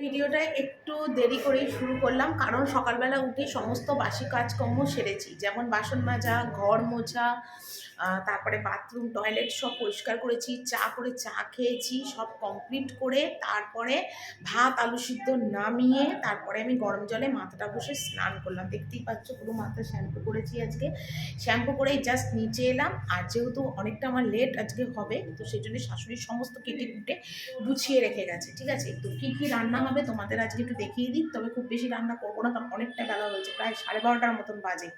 ভিডিওটা একটু দেরি করেই শুরু করলাম, কারণ সকালবেলা উঠে সমস্ত বাসি কাজকর্ম সেরেছি, যেমন বাসন মাজা, ঘর মোছা, তারপরে বাথরুম টয়লেট সব পরিষ্কার করেছি, চা খেয়েছি, সব কমপ্লিট করে তারপরে ভাত আলু সিদ্ধ নামিয়ে তারপরে আমি গরম জলে মাথাটা বসে স্নান করলাম। দেখতেই পাচ্ছ পুরো মাথা শ্যাম্পু করেছি আজকে। শ্যাম্পু করেই জাস্ট নিচে এলাম, আর যেহেতু অনেকটা আমার লেট আজকে হবে, তো সেই জন্য শাশুড়ির সমস্ত কেটে কুটে গুছিয়ে রেখে গেছে। ঠিক আছে, তো কী কী রান্না হবে তোমাদের আজকে একটু দেখিয়ে দিই। তবে খুব বেশি রান্না করবো না, কারণ অনেকটা বেলা হয়েছে, প্রায় 12:30 মতন বাজে।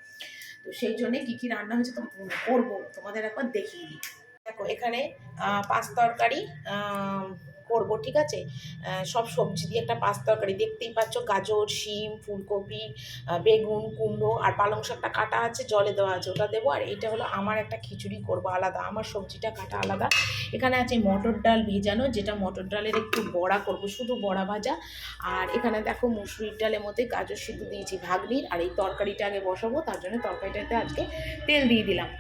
তো সেই জন্যে কী কী রান্না হয়েছে তো করবো, তোমাদের একবার দেখিয়ে দিই। দেখো এখানে পাঁচ তরকারি করবো, ঠিক আছে। সব সবজি দিয়ে একটা পাঁচ তরকারি, দেখতেই পাচ্ছ গাজর, শিম, ফুলকপি, বেগুন, কুমড়ো আর পালং শাকটা কাটা আছে, জলে দেওয়া আছে, ওটা দেবো। আর এটা হলো আমার একটা খিচুড়ি করবো আলাদা, আমার সবজিটা কাটা আলাদা। এখানে আছে মটর ডাল ভেজানো, যেটা মটর ডালের একটু বড়া করবো, শুধু বড়া ভাজা। আর এখানে দেখো মুসুরির ডালের মধ্যে গাজর সিদ্ধ দিয়েছি ভাগ্নির। আর এই তরকারিটা আগে বসাবো, তার জন্য তরকারিটাতে আজকে তেল দিয়ে দিলাম।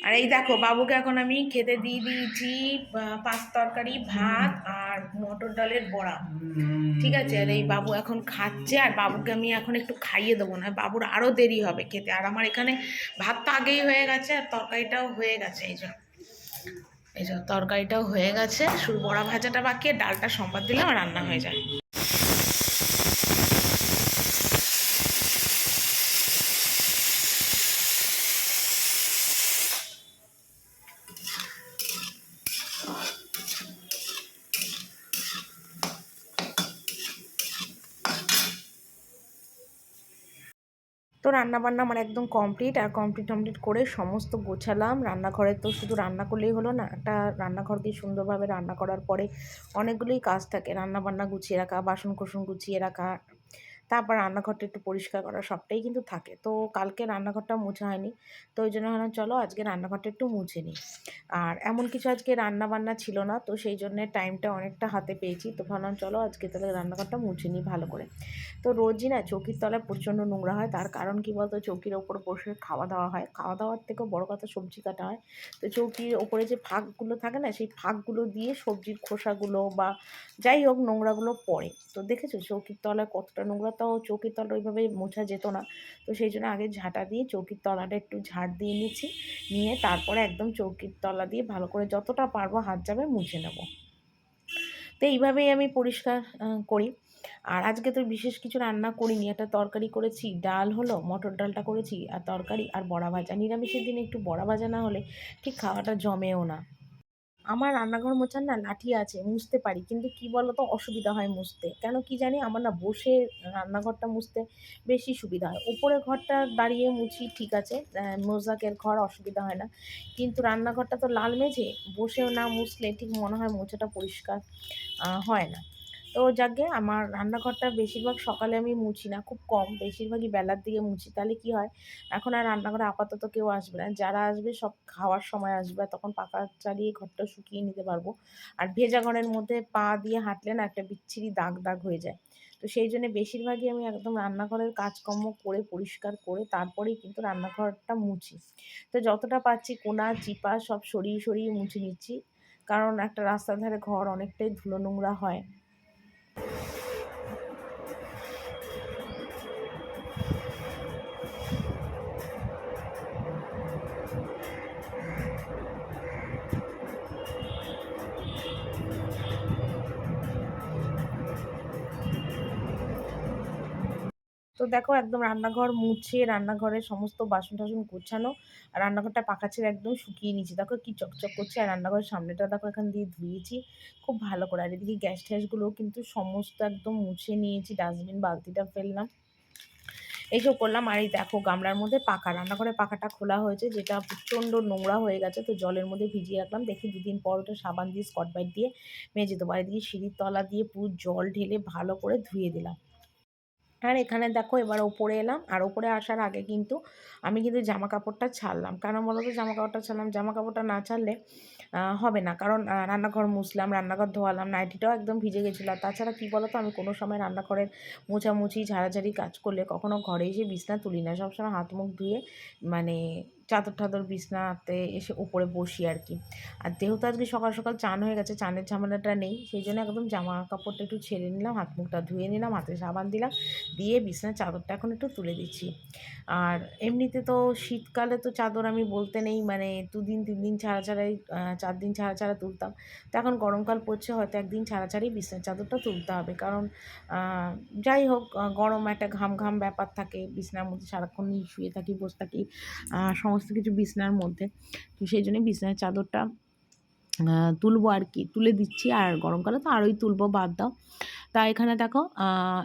আর এই দেখো বাবুকে এখন আমি খেতে দিয়ে দিয়েছি পাঁচ তরকারি, ভাত আর মটর ডালের বড়া, ঠিক আছে। আর এই বাবু এখন খাচ্ছে, আর বাবুকে আমি এখন একটু খাইয়ে দেবো, না বাবুর আরও দেরি হবে খেতে। আর আমার এখানে ভাত তো আগেই হয়ে গেছে, আর তরকারিটাও হয়ে গেছে। এই যে তরকারিটাও হয়ে গেছে, শুধু বড়া ভাজাটা বাকি, ডালটা সম্বাদ দিলে আমার রান্না হয়ে যায়। তো রান্নাবান্না আমার একদম কমপ্লিট। আর কমপ্লিট করে সমস্ত গোছালাম। রান্নাঘরে তো শুধু রান্না করলেই হলো না, একটা রান্নাঘরকে সুন্দরভাবে রান্না করার পরে অনেকগুলোই কাজ থাকে। রান্নাবান্না গুছিয়ে রাখা, বাসন কোসন গুছিয়ে রাখা, তারপর রান্নাঘরটা একটু পরিষ্কার করা, সবটাই কিন্তু থাকে। তো কালকে রান্নাঘরটা মোছা হয়নি, তো ওই জন্য ভাবলাম চলো আজকে রান্নাঘরটা একটু মুছে নিই। আর এমন কিছু আজকে রান্নাবান্না ছিল না, তো সেই জন্যে টাইমটা অনেকটা হাতে পেয়েছি, তো ভাবলাম চলো আজকে তাহলে রান্নাঘরটা মুছে নিই ভালো করে। তো রোজই না চৌকির তলায় প্রচণ্ড নোংরা হয়, তার কারণ কি বলতো, চৌকির ওপর বসে খাওয়া দাওয়া হয়, খাওয়া দাওয়ার থেকেও বড় কথা সবজি কাটা হয়। তো চৌকির ওপরে যে ফাঁকগুলো থাকে না, সেই ফাঁকগুলো দিয়ে সবজির খোসাগুলো বা যাই হোক নোংরাগুলো পড়ে। তো দেখেছো চৌকির তলায় কতটা নোংরা, তাও চৌকির তলা ওইভাবে মোছা যেত না। তো সেই জন্য আগে ঝাঁটা দিয়ে চৌকির তলাটা একটু ঝাড় দিয়ে নিচ্ছি, নিয়ে তারপরে একদম চৌকির তলা দিয়ে ভালো করে যতটা পারবো হাত যাবে মুছে নেব। তো এইভাবেই আমি পরিষ্কার করি। আর আজকে তো বিশেষ কিছু রান্না করিনি, একটা তরকারি করেছি, ডাল হলো, মটর ডালটা করেছি আর তরকারি আর বড়া ভাজা। নিরামিষের দিনে একটু বড়া ভাজা না হলে ঠিক খাওয়াটা জমেও না। আমার রান্নাঘর মোছার না লাঠি আছে, মুছতে পারি, কিন্তু কি বলো তো অসুবিধা হয় মুছতে, কেন কি জানি। আমার না বসে রান্নাঘরটা মুছতে বেশি সুবিধা হয়। উপরে ঘরটা দাঁড়িয়ে মুছি, ঠিক আছে, মোজাকের ঘর অসুবিধা হয় না, কিন্তু রান্নাঘরটা তো লাল মেঝে, বসেও না মুছলে ঠিক মনে হয় মোছাটা পরিষ্কার হয় না। তো যাকে আমার রান্নাঘরটা বেশিরভাগ সকালে আমি মুছি না, খুব কম, বেশিরভাগই বেলার দিকে মুছি। তাহলে কি হয়, এখন আর রান্নাঘরে আপাতত কেউ আসবে না, যারা আসবে সব খাওয়ার সময় আসবে, তখন পাখা চালিয়ে ঘরটা শুকিয়ে নিতে পারবো। আর ভেজা ঘরের মধ্যে পা দিয়ে হাঁটলে না একটা বিচ্ছিরি দাগ দাগ হয়ে যায়। তো সেই জন্য বেশিরভাগই আমি একদম রান্নাঘরের কাজকর্ম করে পরিষ্কার করে তারপরেই কিন্তু রান্নাঘরটা মুছি। তো যতটা পারছি কোনা চিপা সব সরিয়ে সরিয়ে মুছে নিচ্ছি, কারণ একটা রাস্তার ধারে ঘর অনেকটাই ধুলো নোংরা হয়। তো তো দেখো একদম রান্নাঘর মুছে রান্নাঘরের সমস্ত বাসন-টাসন গোছানো। আর রান্নাঘরটা পাকা ছেড়ে একদম শুকিয়ে নিয়েছি। দেখো কি চকচক করছে। আর রান্নাঘরের সামনেটা দেখো এখান দিয়ে ধুয়েছি খুব ভালো করে। আর এদিকে গ্যাস-ট্যাসগুলোও কিন্তু সমস্ত একদম মুছে নিয়েছি। ডাস্টবিন বালতিটা ফেললাম। এইসব করলাম। আর এই দেখো গামলার মধ্যে পাকা, রান্নাঘরের পাখাটা খোলা হয়েছে যেটা প্রচণ্ড নোংরা হয়ে গেছে। তো জলের মধ্যে ভিজিয়ে রাখলাম। দেখি ২ দিন পর ওটা সাবান দিয়ে স্কচ ব্রাইট দিয়ে মেজে দেবো। আর এদিকে সিঁড়ির তলা দিয়ে পুরো জল ঢেলে ভালো করে ধুয়ে দিলাম। আর এখানে দেখো এবার ওপরে এলাম। আর ওপরে আসার আগে কিন্তু আমি কিন্তু জামাকাপড়টা ছাড়লাম। কেন বলো তো জামাকাপড়টা ছাড়লাম? জামাকাপড়টা না ছাড়লে হবে না। কারণ রান্নাঘর মুছলাম, রান্নাঘর ধোয়ালাম, নাইটিটাও একদম ভিজে গেছিলো। আর তাছাড়া কী বলো তো আমি কোনো সময় রান্নাঘরের মোছামুছি, ঝাড়াঝাড়ি কাজ করলে কখনো ঘরে এসে বিছনা তুলি না। সবসময় হাত মুখ ধুয়ে মানে চাদর-টাদর বিছনাতে এসে উপরে বসি আর কি। আর যেহেতু আজকে সকাল সকাল চান হয়ে গেছে, চানের ঝামেলাটা নেই। সেই জন্য একদম জামা কাপড়টা একটু ছেড়ে নিলাম, হাত মুখটা ধুয়ে নিলাম, হাতে সাবান দিলাম, দিয়ে বিছানার চাদরটা এখন একটু তুলে দিচ্ছি। আর এমনিতে তো শীতকালে তো চাদর আমি বলতে নেই মানে ২ দিন ৩ দিন ছাড়া ছাড়াই ৪ দিন ছাড়া ছাড়া তুলতাম। তো এখন গরমকাল পড়ছে হয়তো ১ দিন ছাড়া ছাড়াই বিছানার চাদরটা তুলতে হবে। কারণ আ যাই হোক গরম একটা ঘাম ঘাম ব্যাপার থাকে। বিছানার মধ্যে সারাক্ষণই শুয়ে থাকি, বসে থাকি সমস্ত কিছু বিছানার মধ্যে। তো সেইজন্যই বিছানার চাদরটা তুলবো আর কি। তুলে দিচ্ছি। আর গরমকালে তো আরোই তুলবো, বাদ দাও। তা এখানে দেখো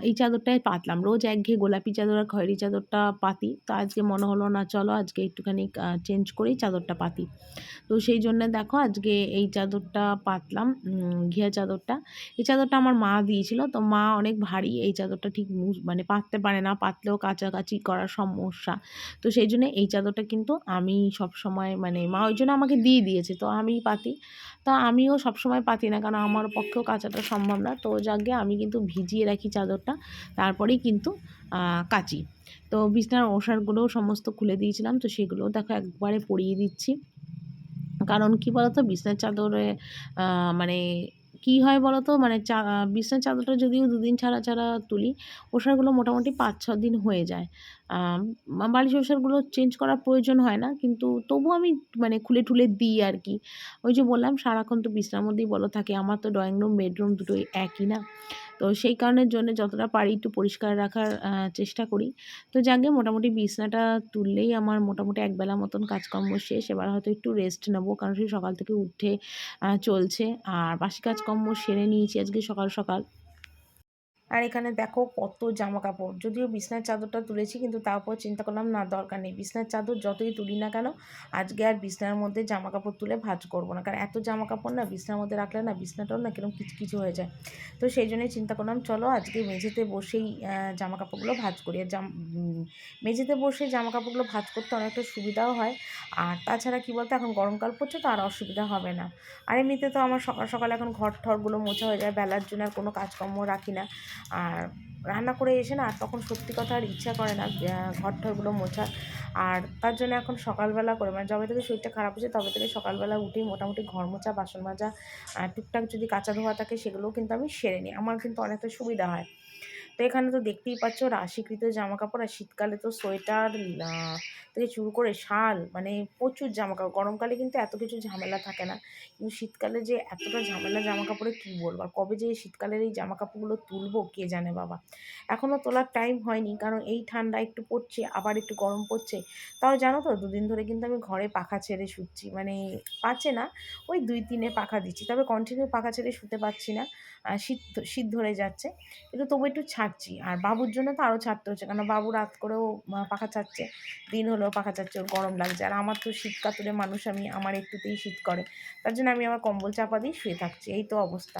এই চাদরটাই পাতলাম। রোজ একঘেয়ে গোলাপি চাদর আর খয়েরি চাদরটা পাতি। তো আজকে মনে হলো না চলো আজকে একটুখানি চেঞ্জ করেই চাদরটা পাতি। তো সেই জন্যে দেখো আজকে এই চাদরটা পাতলাম, ঘিয়া চাদরটা। এই চাদরটা আমার মা দিয়েছিল। তো মা অনেক ভারী, এই চাদরটা ঠিক মানে পাততে পারে না, পাতলেও কাচাকাচি করার সমস্যা। তো সেই জন্যে এই চাদরটা কিন্তু আমি সবসময় মানে মা ওই জন্য আমাকে দিয়ে দিয়েছে। তো আমিই পাতি। তো আমিও সবসময় পাতি না, কারণ আমার পক্ষেও কাচাটা সম্ভব না। তো যাকগে আমি কিন্তু ভিজিয়ে রাখি চাদরটা, তারপরেই কিন্তু কাচি। তো বিছানার ওষাড়গুলোও সমস্ত খুলে দিয়েছিলাম। তো সেগুলোও দেখো একবারে পরিয়ে দিচ্ছি। কারণ কি বলতো বিছানার চাদরে আ মানে কি হয় বলতো মানে বিছানার চাদরটা যদিও ২ দিন ছাড়া ছাড়া তুলি, ওষাড়গুলো মোটামুটি ৫-৬ দিন হয়ে যায়। আম বালিশ ওষাড়গুলো চেঞ্জ করার প্রয়োজন হয় না। কিন্তু তবুও আমি মানে খুলে টুলে দিই আরকি। ওই যে বললাম সারাক্ষণ তো বিছানার মধ্যেই বলা থাকি। আমার তো ড্রয়িং রুম, বেডরুম দুটোই একই না। তো সেই কারণের জন্য যতটা পারি একটু পরিষ্কার রাখার চেষ্টা করি। তো যাকগে মোটামুটি বিছানাটা তুললেই আমার মোটামুটি একবেলা মতন কাজকর্ম শেষ। এবার হয়তো একটু রেস্ট নেবো। কারণ সেই সকাল থেকে উঠে চলছে। আর বাসি কাজকর্ম সেরে নিয়েছি আজকে সকাল সকাল। আর এখানে দেখো কত জামাকাপড়। যদিও বিছানার চাদরটা তুলেছি কিন্তু তারপর চিন্তা করলাম না দরকার নেই। বিছানার চাদর যতই তুলি না কেন আজকে আর বিছানার মধ্যে জামাকাপড় তুলে ভাঁজ করব না। কারণ এত জামাকাপড় না বিছানার মধ্যে রাখলে না বিছানাটাও না কিরকম কিচকিচ হয়ে যায়। তো সেই জন্যই চিন্তা করলাম চলো আজকে মেঝেতে বসেই জামাকাপড়গুলো ভাঁজ করি। আর মেঝেতে বসে জামাকাপড়গুলো ভাঁজ করতে অনেকটা সুবিধাও হয়। আর তাছাড়া কী বলতো এখন গরমকাল পড়ছে তো আর অসুবিধা হবে না। আর এমনিতে তো আমার সকাল সকাল এখন ঘর-টরগুলো মোছা হয়ে যায়। বেলার জন্য আর কোনো কাজকর্ম রাখি না। আর রান্না করে এসে না তখন সত্যি কথা আর ইচ্ছা করে না ঘর-টরগুলো মোছার। আর তার জন্য এখন সকালবেলা করে মানে যবে থেকে শরীরটা খারাপ হয়েছে তবে থেকে সকালবেলা উঠেই মোটামুটি ঘর মোছা, বাসন মাজা, টুকটাক যদি কাচা ধোয়া থাকে সেগুলোও কিন্তু আমি সেরে নিই। আমার কিন্তু অনেকটা সুবিধা হয়। তো এখানে তো দেখতেই পাচ্ছ রাশিকৃত জামাকাপড়। আর শীতকালে তো সোয়েটার আ থেকে শুরু করে শাল মানে প্রচুর জামাকাপড়। গরমকালে কিন্তু এত কিছু ঝামেলা থাকে না। কিন্তু শীতকালে যে এতটা ঝামেলা জামাকাপড়ে কী বলবো? আর কবে যে এই শীতকালের এই জামাকাপড়গুলো তুলবো কে জানে বাবা। এখনও তোলার টাইম হয়নি, কারণ এই ঠান্ডা একটু পড়ছে আবার একটু গরম পড়ছে। তাও জানো তো ২ দিন ধরে কিন্তু আমি ঘরে পাখা ছেড়ে শুচ্ছি। মানে পাচ্ছে না, ওই ২-৩ এ পাখা দিচ্ছি। তবে কন্টিনিউ পাখা ছেড়ে শুতে পারছি না। শীত ধরে যাচ্ছে। কিন্তু তবু একটু ছাড়ছি। আর বাবুর জন্য তো আরও ছাড়তে হচ্ছে। কেন বাবু রাত করেও পাখা চাচ্ছে। দিন হলেও পাখা চাচ্ছে, ওর গরম লাগছে। আর আমার তো শীত কাতুরে মানুষ আমি, আমার একটুতেই শীত করে। তার জন্য আমি আমার কম্বল চাপা দিয়ে শুয়ে থাকছি। এই তো অবস্থা।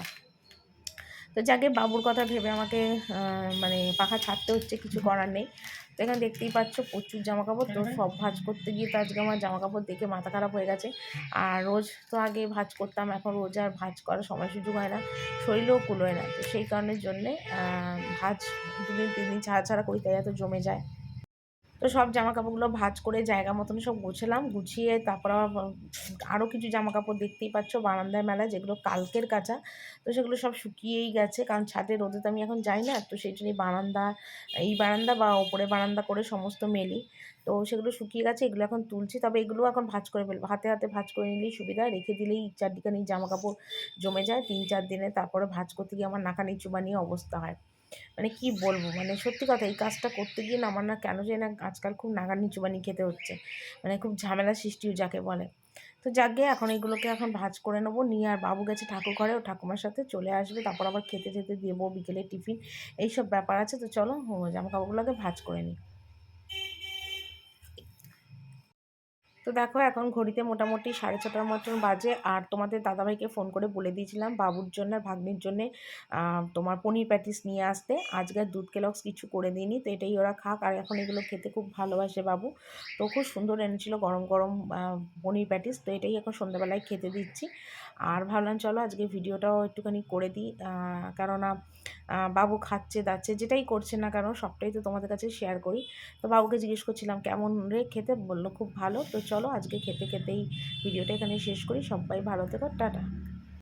তো যাকগে বাবুর কথা ভেবে আমাকে মানে পাখা ছাড়তে হচ্ছে, কিছু করার নেই। তো এখানে দেখতেই পাচ্ছ প্রচুর জামাকাপড়। তো সব ভাঁজ করতে গিয়ে তো আজকে আমার জামাকাপড় দেখে মাথা খারাপ হয়ে গেছে। আর রোজ তো আগে ভাঁজ করতাম, এখন রোজ আর ভাঁজ করার সময় সুযোগ হয় না, শরীরেও কুলোয় না। তো সেই কারণের জন্যে ভাঁজ ২ দিন ৩ দিন ছাড়া ছাড়া করি, তাই এত জমে যায়। তো সব জামাকাপড়গুলো ভাঁজ করে জায়গা মতন সব গোছালাম। গুছিয়ে তারপর আরও কিছু জামাকাপড় দেখতেই পাচ্ছ বারান্দায় মেলা, যেগুলো কালকের কাচা। তো সেগুলো সব শুকিয়েই গেছে, কারণ ছাদে রোদে তো আমি এখন যাই না। তো সেই জন্যই এই বারান্দা বা ওপরের বারান্দা করে সমস্ত মেলি। তো সেগুলো শুকিয়ে গেছে, এগুলো এখন তুলছি। তবে এগুলোও এখন ভাঁজ করে ফেলবো। হাতে হাতে ভাঁজ করে নিলেই সুবিধা, রেখে দিলেই চারদিখানি জামাকাপড় জমে যায় ৩-৪ দিনে। তারপরে ভাঁজ করতে গিয়ে আমার নাকানি চুবানি অবস্থা হয়। মানে কি বলবো, মানে সত্যি কথা এই কাজটা করতে গিয়ে না আমার না কেন জানি না আজকাল খুব নাগার নিচু বানিয়ে খেতে হচ্ছে, মানে খুব ঝামেলা সৃষ্টিও যাকে বলে। তো যাক গে এখন এগুলোকে এখন ভাঁজ করে নেবো, নিয়ে আর বাবু গেছে ঠাকুর ঘরে, ও ঠাকুমার সাথে চলে আসবে, তারপর আবার খেতে খেতে দেবো, বিকেলে টিফিন এইসব ব্যাপার আছে। তো চলো জামা কাপড়গুলোকে ভাঁজ করে নিই। তো দেখো এখন ঘড়িতে মোটামুটি 6:30টার মতন বাজে, আর তোমাদের দাদাভাইকে ফোন করে বলে দিয়েছিলাম বাবুর জন্য আর ভাগ্নির জন্যে তোমার পনির প্যাটিস নিয়ে আসতে। আজকে আর দুধ কেলক্স কিছু করে দিইনি, তো এটাই ওরা খাক। আর এখন এগুলো খেতে খুব ভালোবাসে বাবু, তো খুব সুন্দর এনেছিল গরম গরম পনির প্যাটিস, তো এটাই এখন সন্ধ্যাবেলায় খেতে দিচ্ছি। আর ভাবলাম চলো আজকে ভিডিওটাও একটুখানি করে দিই, কেননা বাবু খাচ্ছে দাচ্ছে যেটাই করছে না কেন সবটাই তো তোমাদের কাছে শেয়ার করি। তো বাবুকে জিজ্ঞেস করছিলাম কেমন রে খেতে, বললো খুব ভালো। তো চলো আজকে খেতে খেতেই ভিডিওটা এখানে শেষ করি। সবাই ভালো থেকো, টাটা।